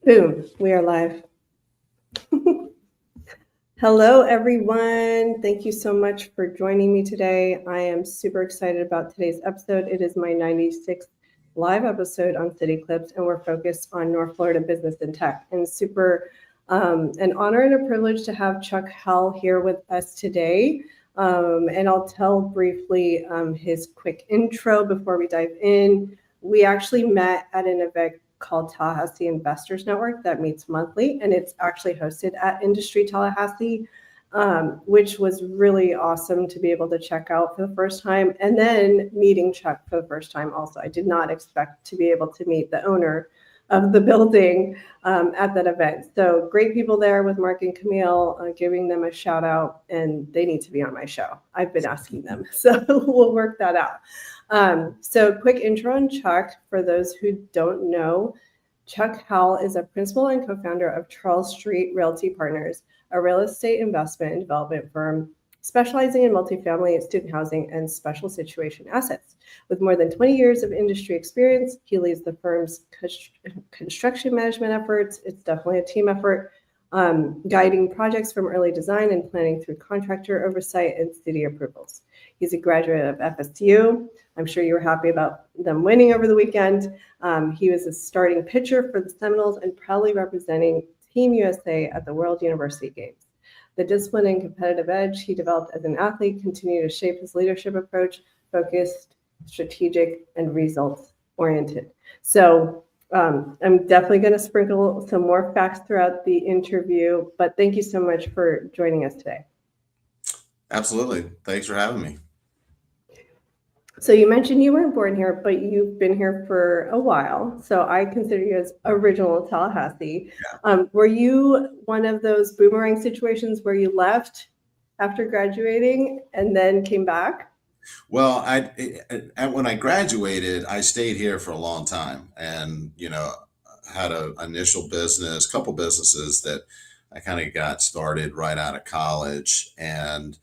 Boom, we are live. Hello, everyone. Thank you so much for joining me today. I am super excited about today's episode. It is my 96th live episode on CityClips, and we're focused on North Florida business and tech. And super an honor and a privilege to have Chuck Howell here with us today. And I'll tell briefly his quick intro before we dive in. We actually met at an event called Tallahassee Investors Network that meets monthly, and it's actually hosted at Industry Tallahassee, which was really awesome to be able to check out for the first time. And then meeting Chuck for the first time also. I did not expect to be able to meet the owner of the building at that event. So great people there with Mark and Camille, giving them a shout out, and they need to be on my show. I've been asking them, so we'll work that out. So quick intro on Chuck. For those who don't know, Chuck Howell is a principal and co-founder of Charles Street Realty Partners, a real estate investment and development firm specializing in multifamily, student housing, and special situation assets. With more than 20 years of industry experience, he leads the firm's construction management efforts. It's definitely a team effort, guiding projects from early design and planning through contractor oversight and city approvals. He's a graduate of FSU. I'm sure you were happy about them winning over the weekend. He was a starting pitcher for the Seminoles and proudly representing Team USA at the World University Games. The discipline and competitive edge he developed as an athlete continue to shape his leadership approach, focused, strategic, and results-oriented. So I'm definitely going to sprinkle some more facts throughout the interview, but thank you so much for joining us today. Absolutely. Thanks for having me. So you mentioned you weren't born here, but you've been here for a while. So I consider you as original Tallahassee. Yeah. Were you one of those boomerang situations where you left after graduating and then came back? Well, when I graduated, I stayed here for a long time, and had an initial business, couple businesses that I kind of got started right out of college and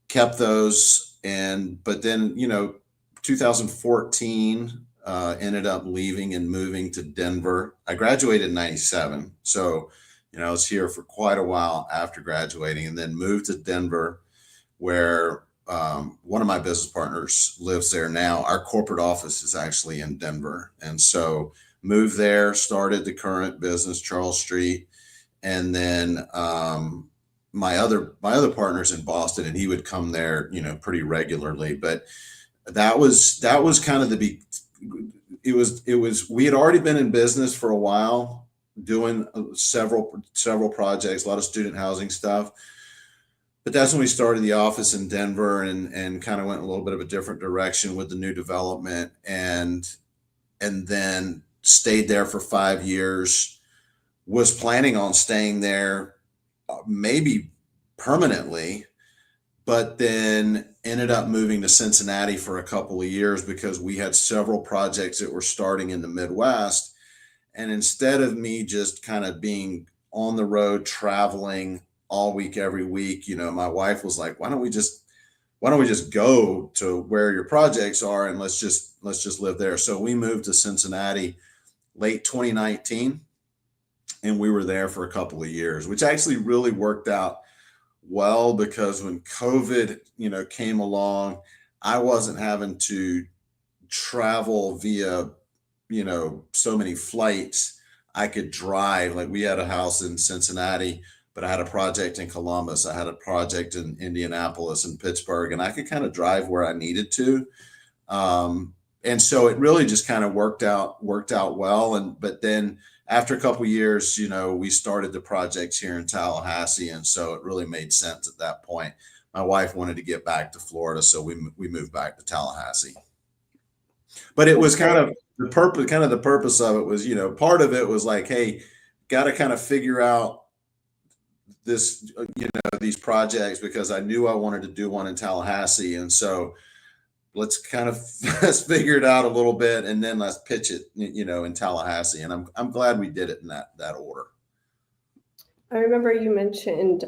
kept those. But then 2014 ended up leaving and moving to Denver. I graduated in 97, so I was here for quite a while after graduating, and then moved to Denver, where one of my business partners lives there now. Our corporate office is actually in Denver, and so moved there, started the current business, Charles Street, and then my other partner's in Boston, and he would come there, pretty regularly. But that was kind of we had already been in business for a while, doing several projects, a lot of student housing stuff. But that's when we started the office in Denver, and kind of went a little bit of a different direction with the new development, and then stayed there for 5 years. Was planning on staying there maybe permanently, but then ended up moving to Cincinnati for a couple of years because we had several projects that were starting in the Midwest. And instead of me just kind of being on the road traveling all week, every week, my wife was like, why don't we just go to where your projects are, and let's just live there. So we moved to Cincinnati late 2019. And we were there for a couple of years, which actually really worked out well, because when COVID, came along, I wasn't having to travel via, so many flights. I could drive. Like, we had a house in Cincinnati, but I had a project in Columbus. I had a project in Indianapolis and Pittsburgh, and I could kind of drive where I needed to. And so it really just kind of worked out well. But then after a couple of years, we started the projects here in Tallahassee, and so it really made sense at that point. My wife wanted to get back to Florida, so we moved back to Tallahassee. But it was kind of the purpose of it was, part of it was like, hey, got to kind of figure out this, these projects, because I knew I wanted to do one in Tallahassee, and so let's figure it out a little bit, and then let's pitch it, in Tallahassee. And I'm glad we did it in that order. I remember you mentioned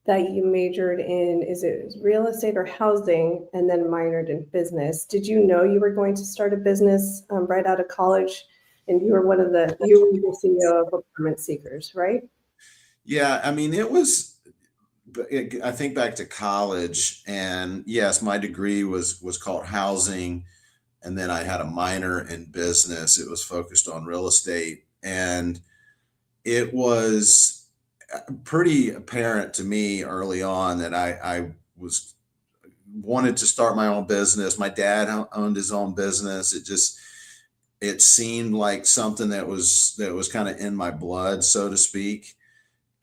that you majored in, is it real estate or housing, and then minored in business. Did you know you were going to start a business right out of college? And you were the CEO of Apartment Seekers, right? Yeah, I mean, I think back to college, and yes, my degree was called housing, and then I had a minor in business. It was focused on real estate, and it was pretty apparent to me early on that I was wanted to start my own business. My dad owned his own business. It seemed like something that was kind of in my blood, so to speak.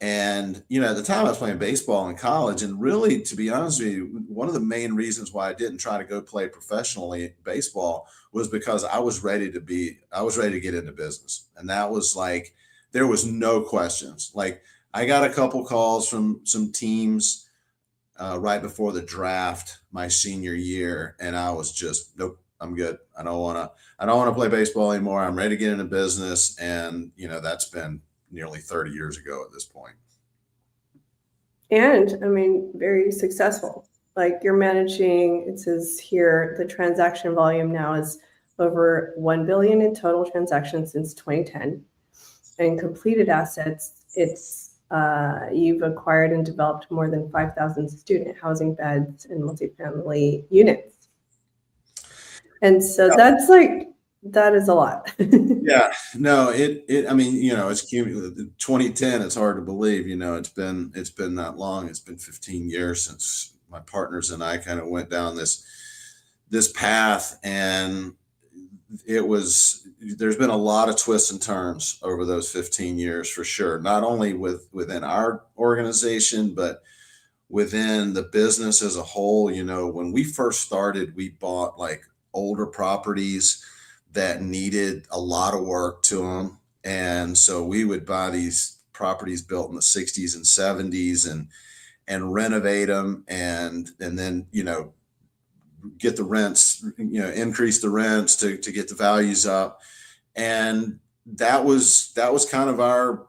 And at the time I was playing baseball in college, and really, to be honest with you, one of the main reasons why I didn't try to go play professionally baseball was because I was ready to get into business, and that was like there was no questions. Like I got a couple calls from some teams right before the draft my senior year, and I was just nope. I'm good. I don't want to play baseball anymore. I'm ready to get into business, and that's been nearly 30 years ago at this point. And I mean, very successful. Like you're managing, it says here, the transaction volume now is over 1 billion in total transactions since 2010. And completed assets, you've acquired and developed more than 5,000 student housing beds and multifamily units. And so that is a lot. Yeah, no, I mean, it's cumulative. 2010, it's hard to believe, it's been that long. It's been 15 years since my partners and I kind of went down this path, and there's been a lot of twists and turns over those 15 years for sure. Not only within our organization, but within the business as a whole. When we first started, we bought like older properties that needed a lot of work to them. And so we would buy these properties built in the 60s and 70s and renovate them and then, get the rents, increase the rents to get the values up. And that was kind of our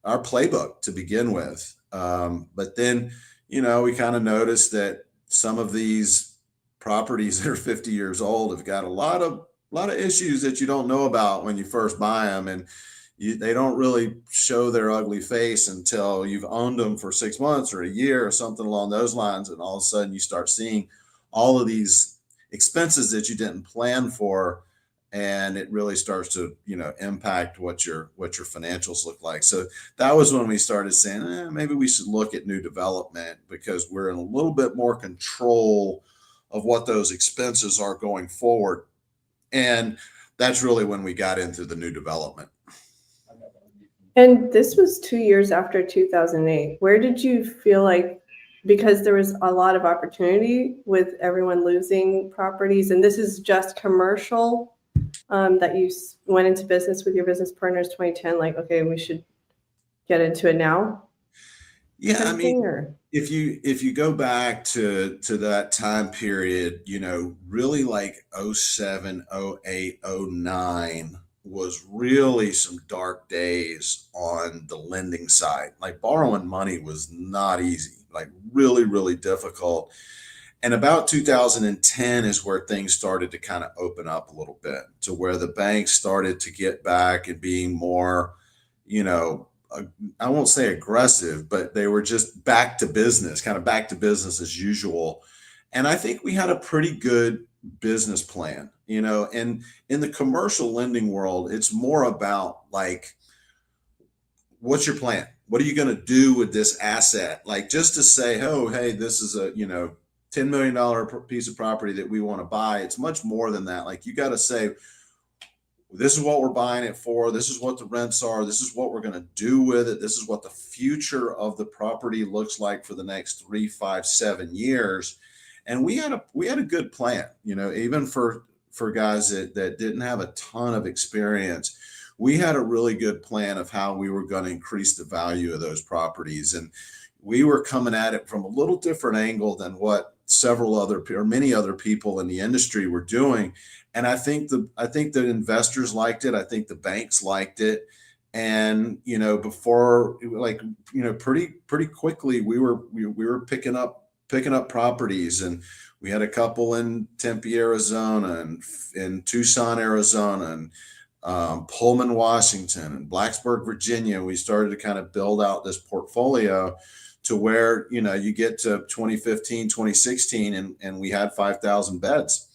playbook to begin with. But then, we kind of noticed that some of these properties that are 50 years old have got a lot of issues that you don't know about when you first buy them, and they don't really show their ugly face until you've owned them for 6 months or a year or something along those lines, and all of a sudden you start seeing all of these expenses that you didn't plan for, and it really starts to impact what your financials look like. So that was when we started saying, maybe we should look at new development, because we're in a little bit more control of what those expenses are going forward. And that's really when we got into the new development. And this was 2 years after 2008. Where did you feel like, because there was a lot of opportunity with everyone losing properties, and this is just commercial, that you went into business with your business partners 2010, like, okay, we should get into it now? Yeah, I mean, if you go back to that time period, really like '07, '08, '09 was really some dark days on the lending side. Like borrowing money was not easy, like really, really difficult. And about 2010 is where things started to kind of open up a little bit, to where the banks started to get back and being more, you know, I won't say aggressive, but they were just back to business, kind of back to business as usual. And I think we had a pretty good business plan, and in the commercial lending world, it's more about like, what's your plan? What are you going to do with this asset? Like just to say, oh, hey, this is a, $10 million piece of property that we want to buy. It's much more than that. Like you got to say, this is what we're buying it for. This is what the rents are. This is what we're going to do with it. This is what the future of the property looks like for the next 3, 5, 7 years. And we had a good plan, even for guys that didn't have a ton of experience. We had a really good plan of how we were going to increase the value of those properties. And we were coming at it from a little different angle than what many other people in the industry were doing. And I think the investors liked it. I think the banks liked it. And, pretty quickly we were picking up properties, and we had a couple in Tempe, Arizona, and in Tucson, Arizona, and Pullman, Washington, and Blacksburg, Virginia. We started to kind of build out this portfolio to where, you get to 2015, 2016, and we had 5,000 beds.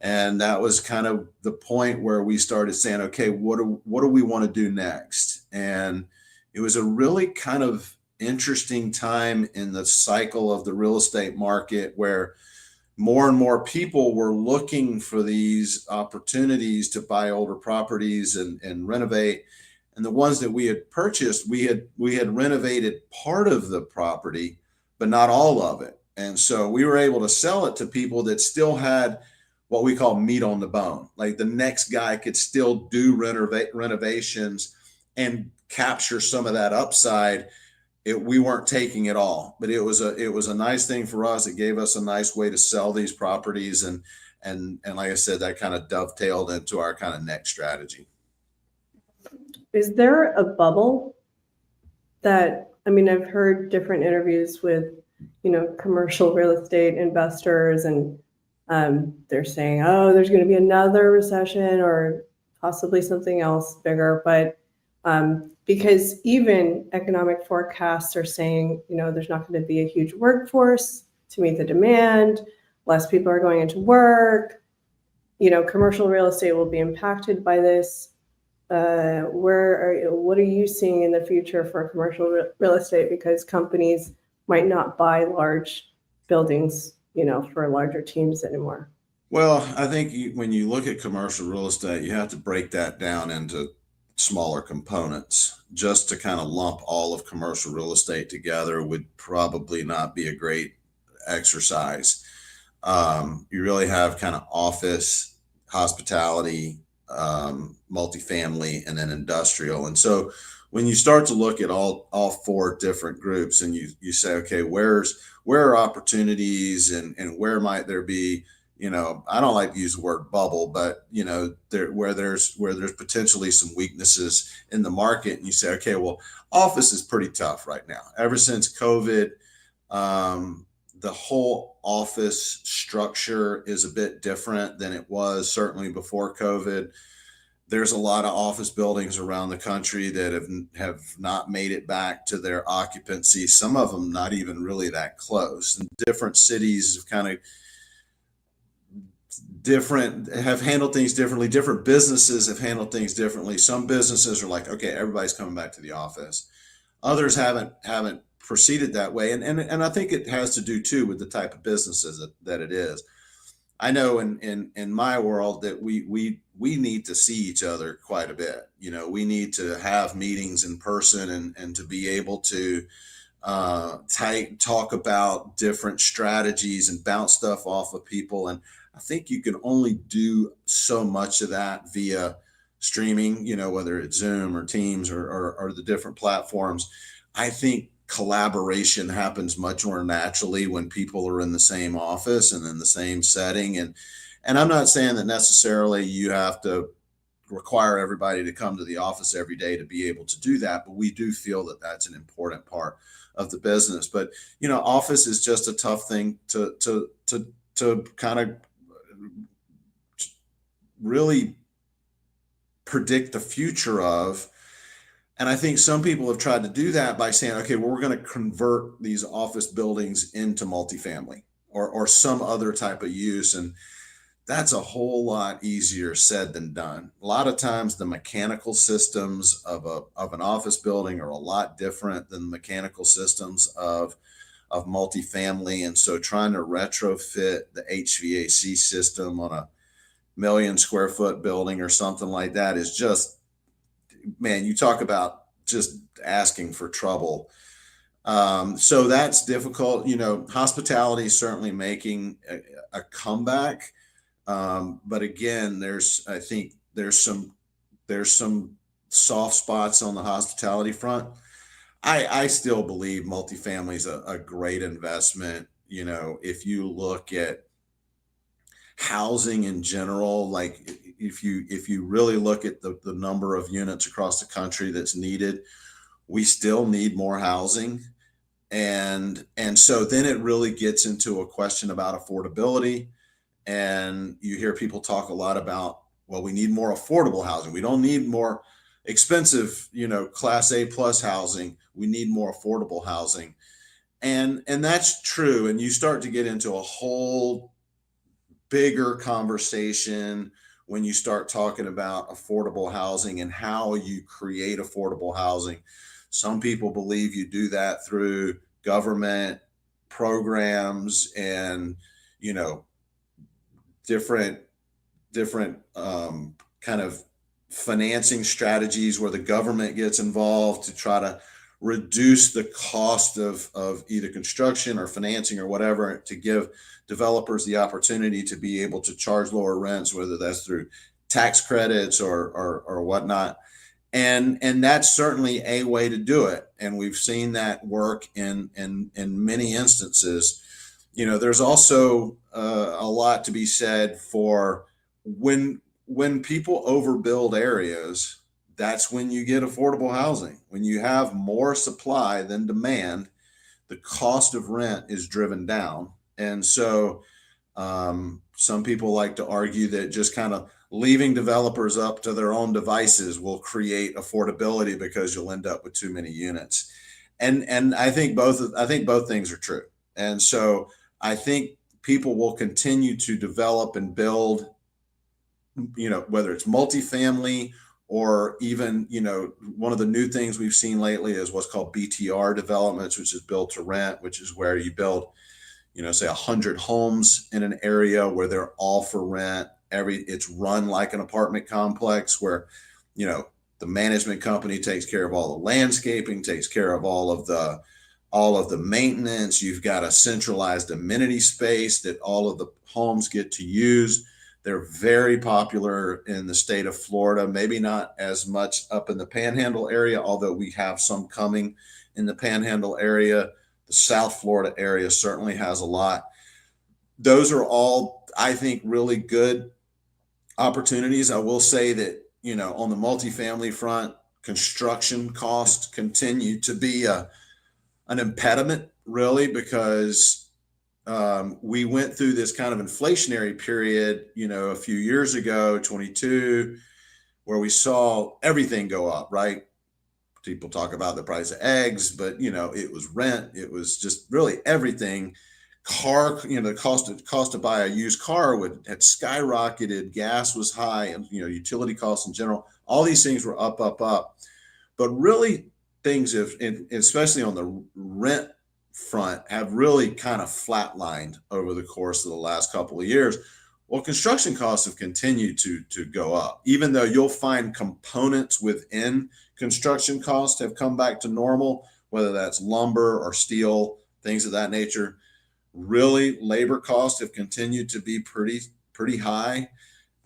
And that was kind of the point where we started saying, okay, what do we want to do next? And it was a really kind of interesting time in the cycle of the real estate market where more and more people were looking for these opportunities to buy older properties and renovate. And the ones that we had purchased, we had renovated part of the property, but not all of it. And so we were able to sell it to people that still had what we call meat on the bone. Like the next guy could still do renovations and capture some of that upside. We weren't taking it all, but it was a nice thing for us. It gave us a nice way to sell these properties, and like I said, that kind of dovetailed into our kind of next strategy. Is there a bubble that, I've heard different interviews with, commercial real estate investors, and they're saying, oh, there's going to be another recession or possibly something else bigger. But because even economic forecasts are saying, there's not going to be a huge workforce to meet the demand, less people are going into work, commercial real estate will be impacted by this. What are you seeing in the future for commercial real estate? Because companies might not buy large buildings, for larger teams anymore. Well, I think when you look at commercial real estate, you have to break that down into smaller components. Just to kind of lump all of commercial real estate together would probably not be a great exercise. You really have kind of office, hospitality, multifamily, and then industrial. And so when you start to look at all four different groups, and you say, okay, where are opportunities, and where might there be, I don't like to use the word bubble, but where there's potentially some weaknesses in the market, and you say, okay, well, office is pretty tough right now. Ever since COVID, the whole office structure is a bit different than it was certainly before COVID. There's a lot of office buildings around the country that have not made it back to their occupancy. Some of them not even really that close. And different cities have kind of have handled things differently. Different businesses have handled things differently. Some businesses are like, okay, everybody's coming back to the office. Others haven't proceeded that way. And I think it has to do too with the type of businesses that it is. I know in my world that we need to see each other quite a bit. We need to have meetings in person and to be able to talk about different strategies and bounce stuff off of people. And I think you can only do so much of that via streaming, whether it's Zoom or Teams or the different platforms. I think collaboration happens much more naturally when people are in the same office and in the same setting. And I'm not saying that necessarily you have to require everybody to come to the office every day to be able to do that, but we do feel that that's an important part of the business. But office is just a tough thing to kind of really predict the future of. And I think some people have tried to do that by saying, okay, well, we're going to convert these office buildings into multifamily or some other type of use. And that's a whole lot easier said than done. A lot of times the mechanical systems of an office building are a lot different than the mechanical systems of multifamily. And so trying to retrofit the HVAC system on a 1,000,000 square foot building or something like that is just, man, you talk about just asking for trouble. So that's difficult. Hospitality is certainly making a comeback. But again, I think there's some soft spots on the hospitality front. I still believe multifamily is a great investment. If you look at housing in general, like if you really look at the number of units across the country that's needed, we still need more housing. And so then it really gets into a question about affordability. And you hear people talk a lot about, Well, we need more affordable housing. We don't need more expensive, class A plus housing. We need more affordable housing. And that's true. And you start to get into a whole bigger conversation when you start talking about affordable housing and how you create affordable housing. Some people believe you do that through government programs and, you know, different kind of financing strategies where the government gets involved to try to reduce the cost of either construction or financing or whatever, to give developers the opportunity to be able to charge lower rents, whether that's through tax credits or whatnot. And that's certainly a way to do it. And we've seen that work in many instances. There's also a lot to be said for when people overbuild areas. That's when you get affordable housing. When you have more supply than demand, the cost of rent is driven down. And so some people like to argue that just kind of leaving developers up to their own devices will create affordability because you'll end up with too many units. And I think both things are true. And so I think people will continue to develop and build, whether it's multifamily or even, one of the new things we've seen lately is what's called BTR developments, which is build to rent, which is where you build, say 100 homes in an area where they're all for rent. It's run like an apartment complex where, the management company takes care of all the landscaping, takes care of all of the maintenance. You've got a centralized amenity space that all of the homes get to use. They're very popular in the state of Florida, maybe not as much up in the Panhandle area, although we have some coming in the Panhandle area. The South Florida area certainly has a lot. Those are all, I think, really good opportunities. I will say that, on the multifamily front, construction costs continue to be an impediment, really, because we went through this kind of inflationary period, a few years ago, 22, where we saw everything go up, right? People talk about the price of eggs, but, it was rent. It was just really everything. The cost to buy a used car had skyrocketed. Gas was high, and, utility costs in general. All these things were up. But really, things have, especially on the rent front, have really kind of flatlined over the course of the last couple of years. Well, construction costs have continued to go up, even though you'll find components within construction costs have come back to normal, whether that's lumber or steel, things of that nature. Really, labor costs have continued to be pretty high.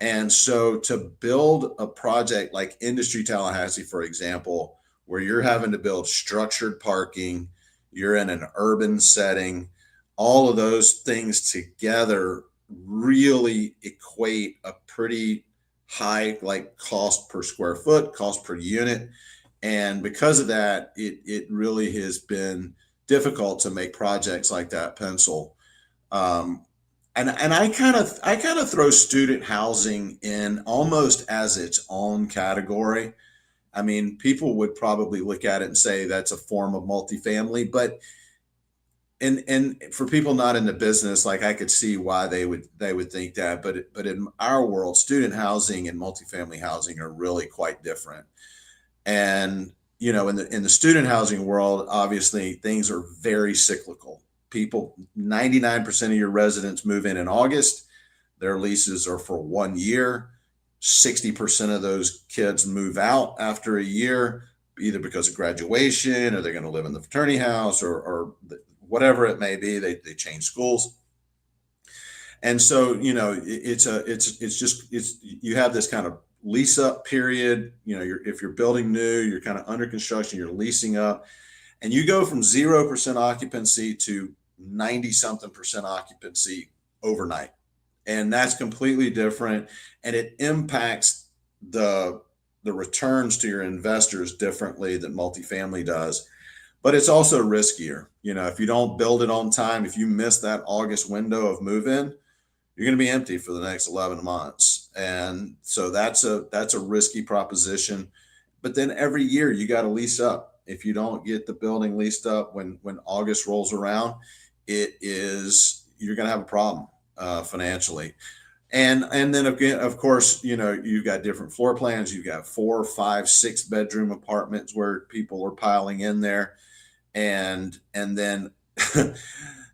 And so to build a project like Industry Tallahassee, for example, where you're having to build structured parking, you're in an urban setting, all of those things together really equate a pretty high cost per square foot, cost per unit. And because of that, it really has been difficult to make projects like that pencil. And I kind of throw student housing in almost as its own category. I mean, people would probably look at it and say that's a form of multifamily, but and for people not in the business, I could see why they would think that, but in our world, student housing and multifamily housing are really quite different. And in the student housing world, obviously things are very cyclical. 99% of your residents move in August. Their leases are for 1 year. 60% of those kids move out after a year, either because of graduation or they're going to live in the fraternity house or whatever it may be. They change schools. And so, it's you have this kind of lease up period. If you're building new, you're kind of under construction, you're leasing up, and you go from 0% occupancy to 90 something percent occupancy overnight. And that's completely different. And it impacts the returns to your investors differently than multifamily does. But it's also riskier. If you don't build it on time, if you miss that August window of move in, you're going to be empty for the next 11 months. And so that's a risky proposition. But then every year you got to lease up. If you don't get the building leased up when August rolls around, you're going to have a problem financially. And then again, of course, you've got different floor plans. You've got 4, 5, 6 bedroom apartments where people are piling in there, and then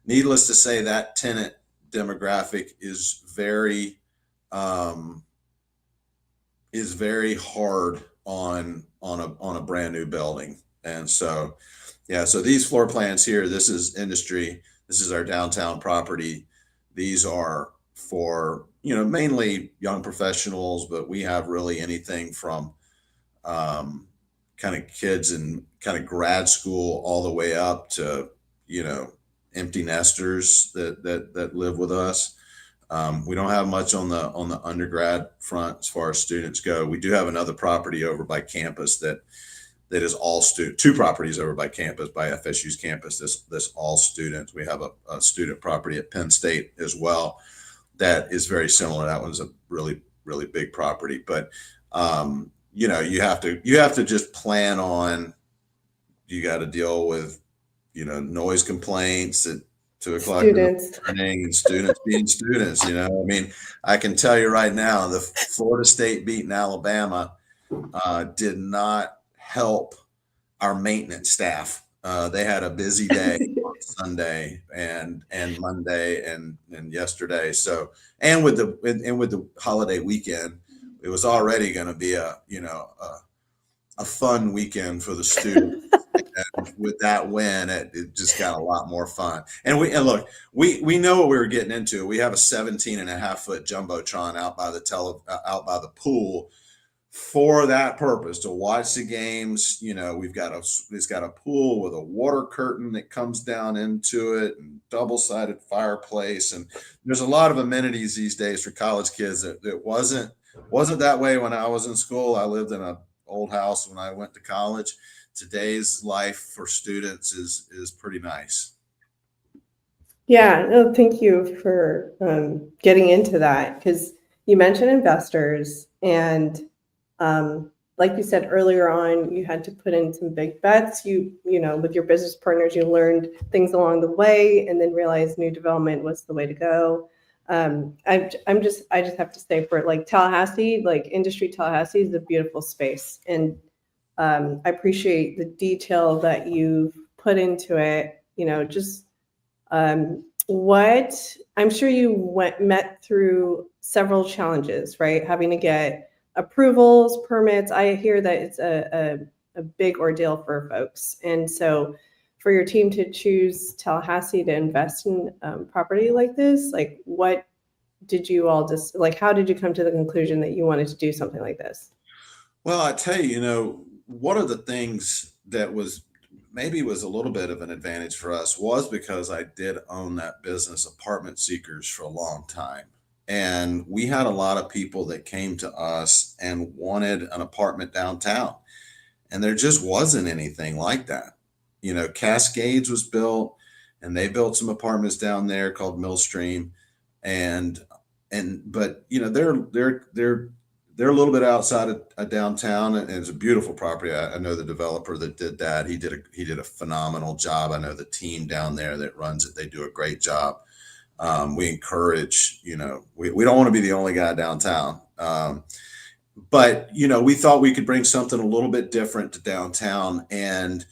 needless to say, that tenant demographic is very hard on a brand new building. And so, yeah, so these floor plans here, this is industry. This is our downtown property. These are for, mainly young professionals, but we have really anything from kind of kids in kind of grad school all the way up to, empty nesters that live with us. We don't have much on the undergrad front as far as students go. We do have another property over by campus that is all student. 2 properties over by campus, by FSU's campus. This all students. We have a student property at Penn State as well that is very similar. That one's a really, really big property. But you have to just plan on. You got to deal with noise complaints at 2:00 in the morning, and students being students. I can tell you right now, the Florida State beating Alabama did not help our maintenance staff. They had a busy day on Sunday and Monday and yesterday. So, and with the holiday weekend, it was already going to be a fun weekend for the students. And with that win, it just got a lot more fun. And look, we know what we were getting into. We have a 17.5-foot jumbotron out by the pool for that purpose, to watch the games. It's got a pool with a water curtain that comes down into it, and double-sided fireplace. And there's a lot of amenities these days for college kids that wasn't that way when I was in school. I lived in an old house when I went to college. Today's life for students is pretty nice. Yeah, no, thank you for getting into that, because you mentioned investors, and like you said earlier on, you had to put in some big bets. With your business partners, you learned things along the way, and then realized new development was the way to go. I just have to say, for like Tallahassee, like industry Tallahassee is a beautiful space, and I appreciate the detail that you've put into it. What I'm sure you met through several challenges, right? Having to get approvals, permits. I hear that it's a big ordeal for folks. And so for your team to choose Tallahassee to invest in property like this, like what did you all how did you come to the conclusion that you wanted to do something like this? Well, I tell you, one of the things that was a little bit of an advantage for us was because I did own that business, Apartment Seekers, for a long time. And we had a lot of people that came to us and wanted an apartment downtown. And there just wasn't anything like that. Cascades was built, and they built some apartments down there called Millstream. But they're a little bit outside of downtown, and it's a beautiful property. I know the developer that did that. He did a phenomenal job. I know the team down there that runs it. They do a great job. We encourage, we don't want to be the only guy downtown. But we thought we could bring something a little bit different to downtown. And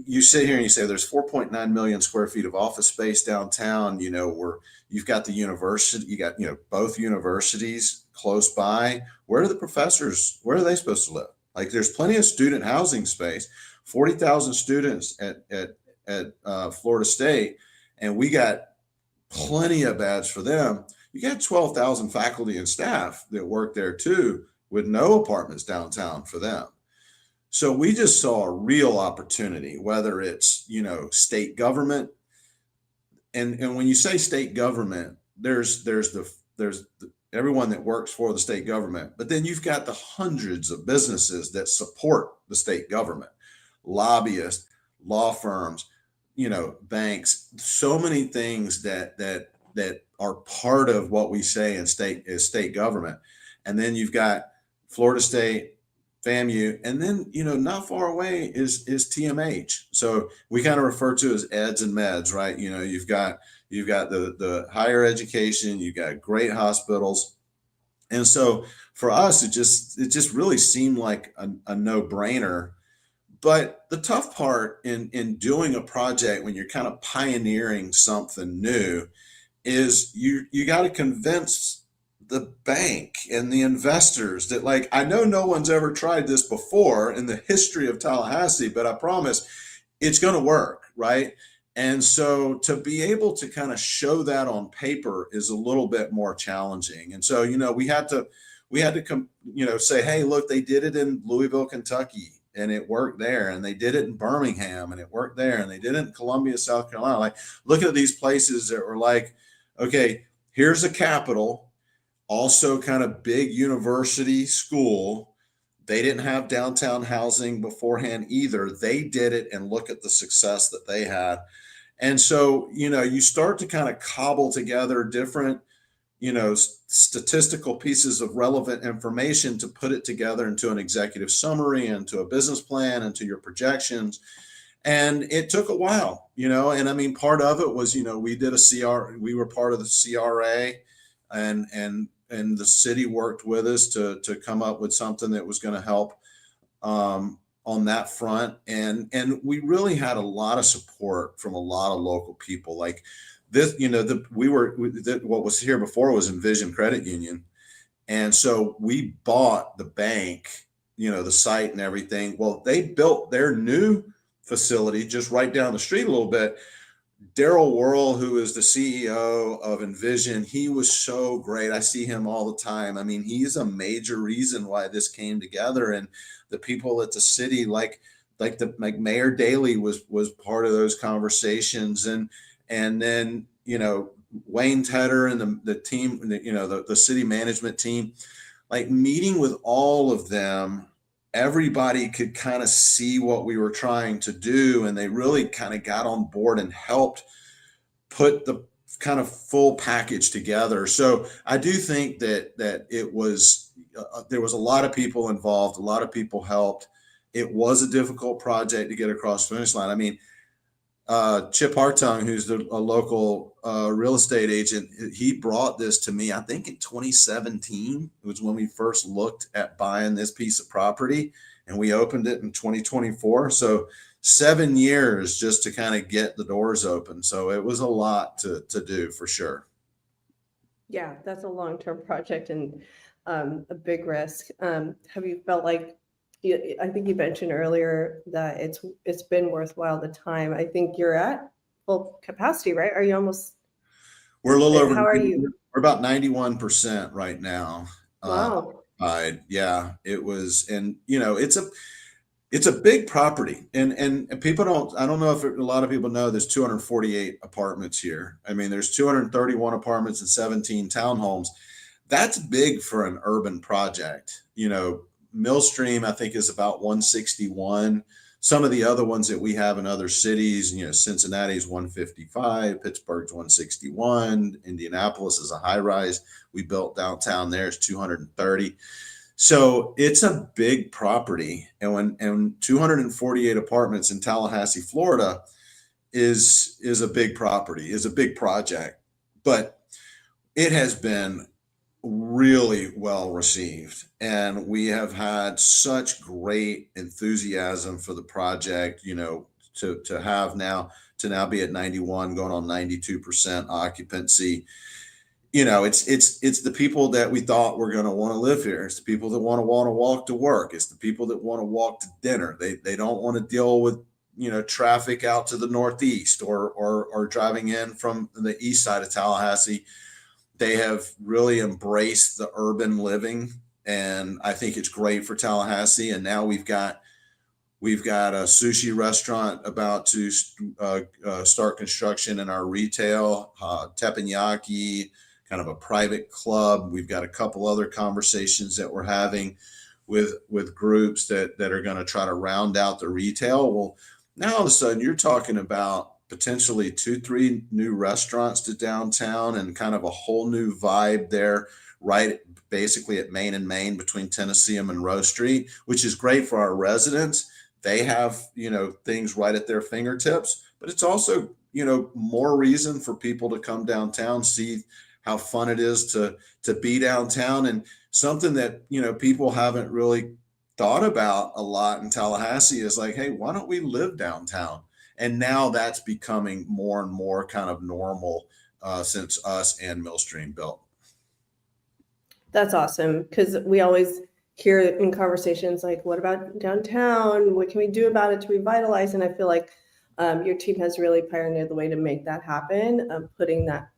you sit here and you say there's 4.9 million square feet of office space downtown, where you've got the university, you got, both universities close by. Where are the professors? Where are they supposed to live? Like, there's plenty of student housing space, 40,000 students at Florida State, and we got plenty of beds for them. You got 12,000 faculty and staff that work there too, with no apartments downtown for them. So we just saw a real opportunity, whether it's, state government. And when you say state government, there's everyone that works for the state government, but then you've got the hundreds of businesses that support the state government, lobbyists, law firms, banks, so many things that that are part of what we say in state government. And then you've got Florida State, FAMU, and then not far away is TMH. So we kind of refer to as eds and meds, right? You've got the higher education, you've got great hospitals, and so for us, it just really seemed like a no brainer. But the tough part in doing a project when you're kind of pioneering something new is you got to convince the bank and the investors that, like, I know no one's ever tried this before in the history of Tallahassee, but I promise it's going to work, right? And so to be able to kind of show that on paper is a little bit more challenging. And so, we had to come, say, hey, look, they did it in Louisville, Kentucky, and it worked there. And they did it in Birmingham, and it worked there. And they did it in Columbia, South Carolina. Like, look at these places that were like, okay, here's a capital, also kind of big university school. They didn't have downtown housing beforehand either. They did it, and look at the success that they had. And so, you start to kind of cobble together different, statistical pieces of relevant information to put it together into an executive summary, into a business plan, into your projections. And it took a while, and I mean, part of it was, we did we were part of the CRA, and the city worked with us to come up with something that was going to help on that front. And we really had a lot of support from a lot of local people. Like this, what was here before was Envision Credit Union. And so we bought the bank, the site and everything. Well, they built their new facility just right down the street a little bit. Daryl Worrell, who is the CEO of Envision, he was so great. I see him all the time. I mean, he's a major reason why this came together. And the people at the city, like Mayor Daley was part of those conversations. And then, Wayne Tedder and the team, the city management team, like meeting with all of them, everybody could kind of see what we were trying to do, and they really kind of got on board and helped put the kind of full package together. So I do think that it was there was a lot of people involved, a lot of people helped. It was a difficult project to get across the finish line. I mean, Chip Hartung, who's a local real estate agent, he brought this to me, I think in 2017. It was when we first looked at buying this piece of property, and we opened it in 2024. So 7 years just to kind of get the doors open. So it was a lot to do, for sure. Yeah, that's a long-term project and a big risk. Have you felt like, I think you mentioned earlier that it's been worthwhile the time. I think you're at full capacity, right? Are you almost? We're a little over. How are you? We're about 91% right now. Wow. Yeah, it was, and it's a big property, and people don't. I don't know if a lot of people know there's 248 apartments here. I mean, there's 231 apartments and 17 townhomes. That's big for an urban project. Millstream, I think, is about 161. Some of the other ones that we have in other cities, Cincinnati's 155, Pittsburgh's 161, Indianapolis is a high rise. We built downtown there is 230. So it's a big property. And 248 apartments in Tallahassee, Florida is a big property, is a big project. But it has been really well received, and we have had such great enthusiasm for the project, to have now be at 91, going on 92% occupancy. It's the people that we thought were going to want to live here. It's the people that want to walk to work. It's the people that want to walk to dinner. They don't want to deal with traffic out to the northeast or driving in from the east side of Tallahassee. They have really embraced the urban living, and I think it's great for Tallahassee. And now we've got a sushi restaurant about to start construction in our retail, teppanyaki, kind of a private club. We've got a couple other conversations that we're having with groups that are going to try to round out the retail. Well, now all of a sudden you're talking about potentially 2, 3 new restaurants to downtown and kind of a whole new vibe there, right basically at Main and Main between Tennessee and Monroe Street, which is great for our residents. They have, things right at their fingertips, but it's also, more reason for people to come downtown, see how fun it is to be downtown, and something that, people haven't really thought about a lot in Tallahassee is like, hey, why don't we live downtown? And now that's becoming more and more kind of normal since us and Millstream built. That's awesome, because we always hear in conversations like, what about downtown? What can we do about it to revitalize? And I feel like your team has really pioneered the way to make that happen, putting that,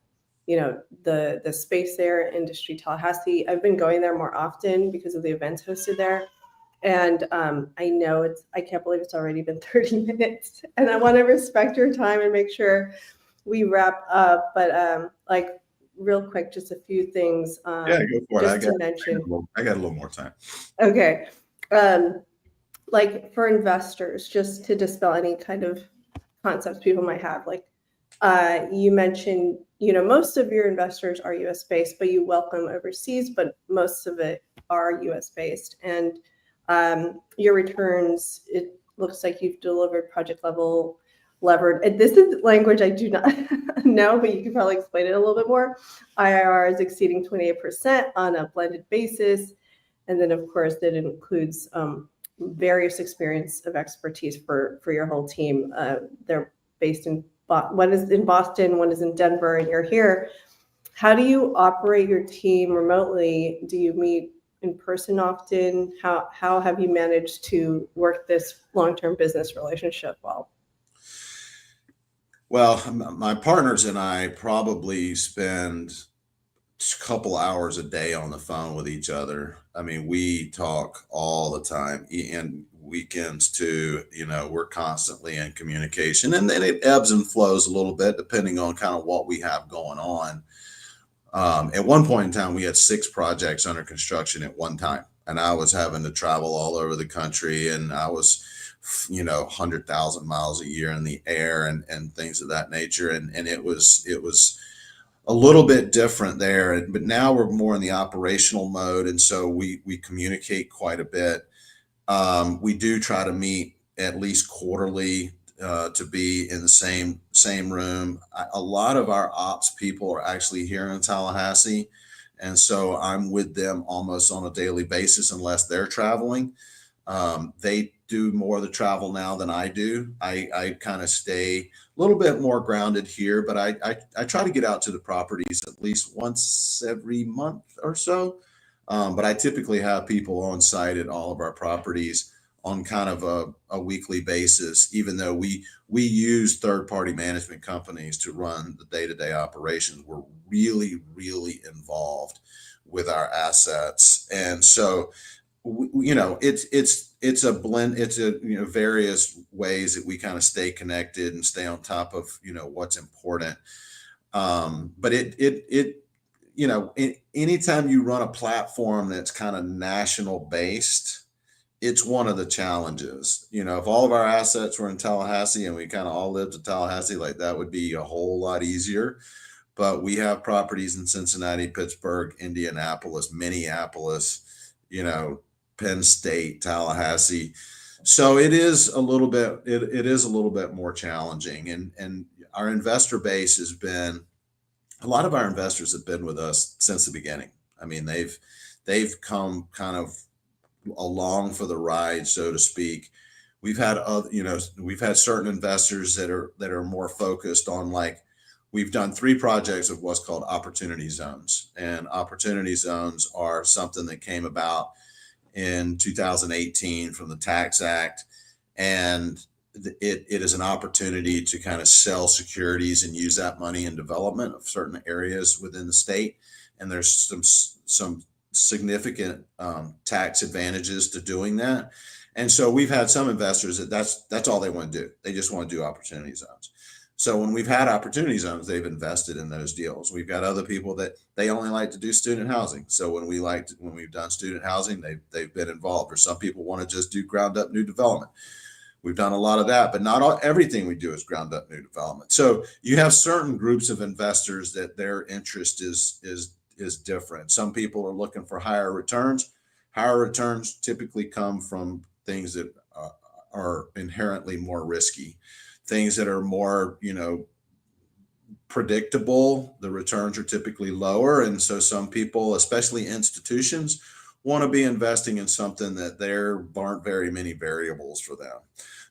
the space there, Industry Tallahassee. I've been going there more often because of the events hosted there. And I know I can't believe it's already been 30 minutes, and I want to respect your time and make sure we wrap up. But real quick, just a few things. Yeah, go for it. Just to mention. I got a little more time. Okay. Like for investors, just to dispel any kind of concepts people might have, like you mentioned, most of your investors are US based, but you welcome overseas, but most of it are US based. And your returns, it looks like you've delivered project level levered. And this is language I do not know, but you can probably explain it a little bit more. IRR is exceeding 28% on a blended basis. And then, of course, that includes various experience of expertise for your whole team. They're based in, one is in Boston, one is in Denver, and you're here. How do you operate your team remotely? Do you meet in person often? How have you managed to work this long-term business relationship well? Well, my partners and I probably spend a couple hours a day on the phone with each other. I mean, we talk all the time, and weekends too. We're constantly in communication, and then it ebbs and flows a little bit depending on kind of what we have going on. At one point in time, we had 6 projects under construction at one time, and I was having to travel all over the country, and I was 100,000 miles a year in the air and things of that nature. And it was a little bit different there, but now we're more in the operational mode. And so we communicate quite a bit. We do try to meet at least quarterly to be in the same room. A lot of our ops people are actually here in Tallahassee. And so I'm with them almost on a daily basis, unless they're traveling. They do more of the travel now than I do. I kind of stay a little bit more grounded here, but I try to get out to the properties at least once every month or so. But I typically have people on site at all of our properties on kind of a weekly basis, even though we use third-party management companies to run the day-to-day operations. We're really, really involved with our assets. And so it's a blend. It's various ways that we kind of stay connected and stay on top of what's important. But anytime you run a platform that's kind of national based, it's one of the challenges. If all of our assets were in Tallahassee and we kind of all lived in Tallahassee, like that would be a whole lot easier. But we have properties in Cincinnati, Pittsburgh, Indianapolis, Minneapolis, Penn State, Tallahassee. So it is a little bit, it is a little bit more challenging. And our investor base has been, a lot of our investors have been with us since the beginning. I mean, they've come kind of along for the ride, so to speak. We've had we've had certain investors that are more focused on, like, we've done 3 projects of what's called opportunity zones. And opportunity zones are something that came about in 2018 from the Tax Act. And it is an opportunity to kind of sell securities and use that money in development of certain areas within the state. And there's some significant tax advantages to doing that. And so we've had some investors that's all they want to do. They just want to do opportunity zones. So when we've had opportunity zones, they've invested in those deals. We've got other people that they only like to do student housing. So when we've done student housing, they've been involved. Or some people want to just do ground up new development. We've done a lot of that, but not everything we do is ground up new development. So you have certain groups of investors that their interest is different. Some people are looking for higher returns. Higher returns typically come from things that are inherently more risky, things that are more, predictable. The returns are typically lower. And so some people, especially institutions, want to be investing in something that there aren't very many variables for them.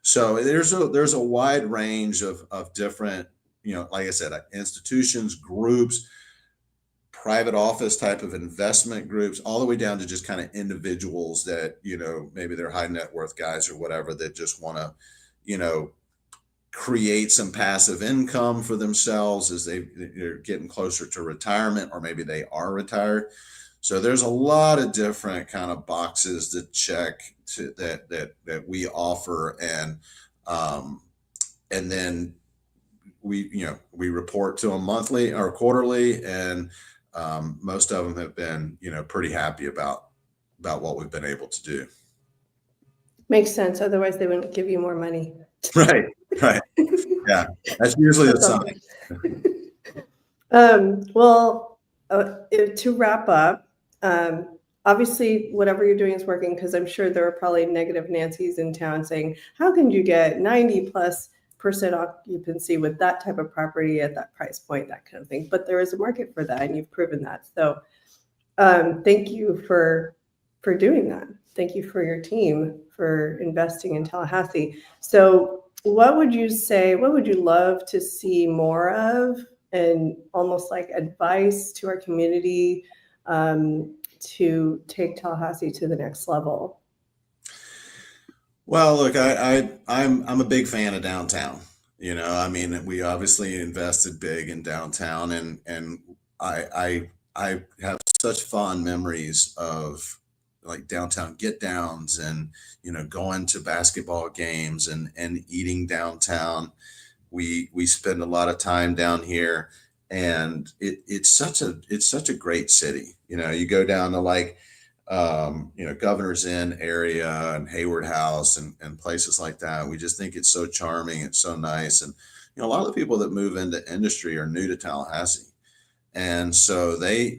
So there's a wide range of different, like I said, institutions, groups, private office type of investment groups, all the way down to just kind of individuals that, maybe they're high net worth guys or whatever that just want to, create some passive income for themselves as they're getting closer to retirement, or maybe they are retired. So there's a lot of different kind of boxes to check that we offer, and then we report to them monthly or quarterly, and most of them have been pretty happy about what we've been able to do. Makes sense. Otherwise, they wouldn't give you more money. Right. Yeah, that's usually the sign. To wrap up, obviously, whatever you're doing is working, because I'm sure there are probably negative Nancy's in town saying, how can you get 90+% occupancy with that type of property at that price point, that kind of thing. But there is a market for that, and you've proven that. So thank you for doing that. Thank you for your team for investing in Tallahassee. So what would you love to see more of, and almost like advice to our community to take Tallahassee to the next level? Well, look, I'm a big fan of downtown. We obviously invested big in downtown, and I have such fond memories of like downtown get downs, and going to basketball games and eating downtown. We spend a lot of time down here, and it's such a great city. You go down to like Governor's Inn area and Hayward House and places like that. We just think it's so charming. It's so nice. And, a lot of the people that move into industry are new to Tallahassee. And so they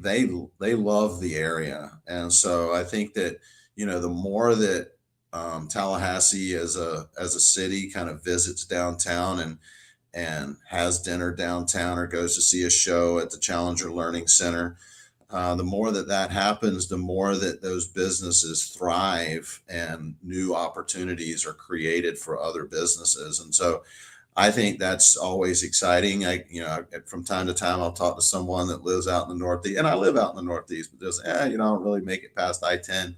love the area. And so I think that, the more that Tallahassee as a city kind of visits downtown and has dinner downtown or goes to see a show at the Challenger Learning Center, the more that happens, the more that those businesses thrive and new opportunities are created for other businesses. And so I think that's always exciting. From time to time, I'll talk to someone that lives out in the Northeast, and I live out in the Northeast, but there's, I don't really make it past I-10. And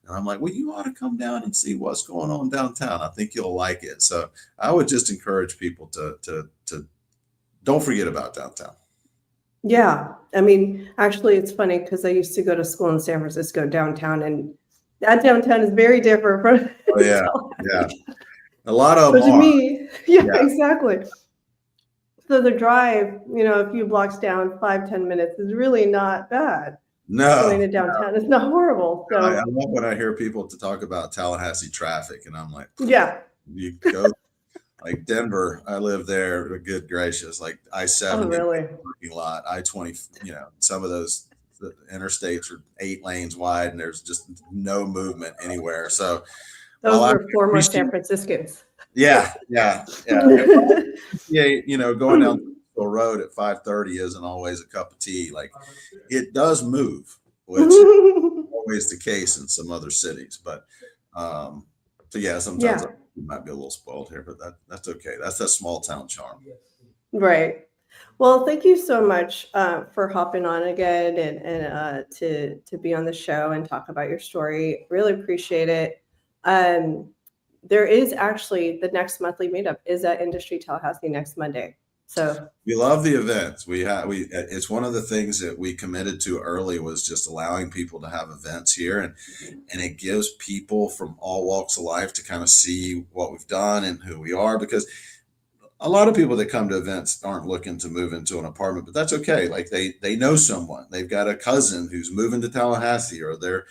I'm like, well, you ought to come down and see what's going on downtown. I think you'll like it. So I would just encourage people to don't forget about downtown. Yeah. Actually, it's funny because I used to go to school in San Francisco downtown, and that downtown is very different from. Oh, yeah. A lot of them to me, yeah, exactly. So the drive, a few blocks down, 5-10 minutes is really not bad. No, going to downtown, it's not horrible. So I love when I hear people to talk about Tallahassee traffic, and I'm like, yeah, you go like Denver. I live there. Good gracious, like I-70 parking lot, I-20. Some of those the interstates are 8 lanes wide, and there's just no movement anywhere. So those were former San Franciscans. Yeah. Going down the road at 5:30 isn't always a cup of tea. Like, it does move, which is always the case in some other cities. But sometimes we might be a little spoiled here, but that's okay. That's that small town charm. Right. Well, thank you so much for hopping on again and to be on the show and talk about your story. Really appreciate it. There is actually the next monthly meetup is at Industry Tallahassee next Monday. So we love the events. It's one of the things that we committed to early, was just allowing people to have events here, and it gives people from all walks of life to kind of see what we've done and who we are, because a lot of people that come to events aren't looking to move into an apartment, but that's okay. Like they know someone, they've got a cousin who's moving to Tallahassee, or their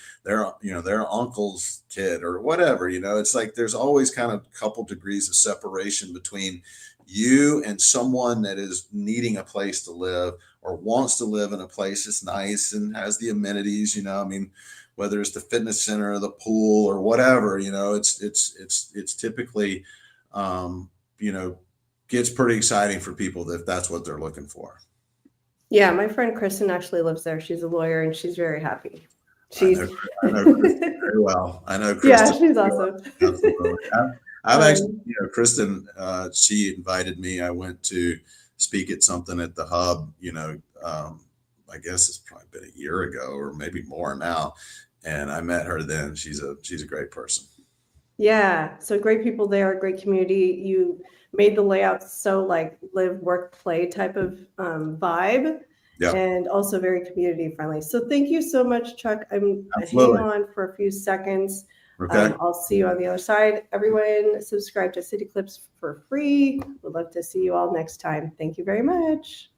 uncle's kid or whatever. It's like there's always kind of a couple degrees of separation between you and someone that is needing a place to live or wants to live in a place that's nice and has the amenities. I mean, whether it's the fitness center or the pool or whatever, it's typically, gets pretty exciting for people if that's what they're looking for. Yeah, my friend Kristen actually lives there. She's a lawyer and she's very happy. I know Kristen very well. I know Kristen. Yeah, she's awesome. Absolutely. I've actually, Kristen, she invited me. I went to speak at something at the Hub, I guess it's probably been a year ago or maybe more now. And I met her then. She's a great person. Yeah. So great people there, great community. You made the layout so like live, work, play type of vibe. Yeah. And also very community friendly. So thank you so much, Chuck. I'm Absolutely. hang on for a few seconds. Okay. I'll see you on the other side. Everyone subscribe to CityClips for free. We'd love to see you all next time. Thank you very much.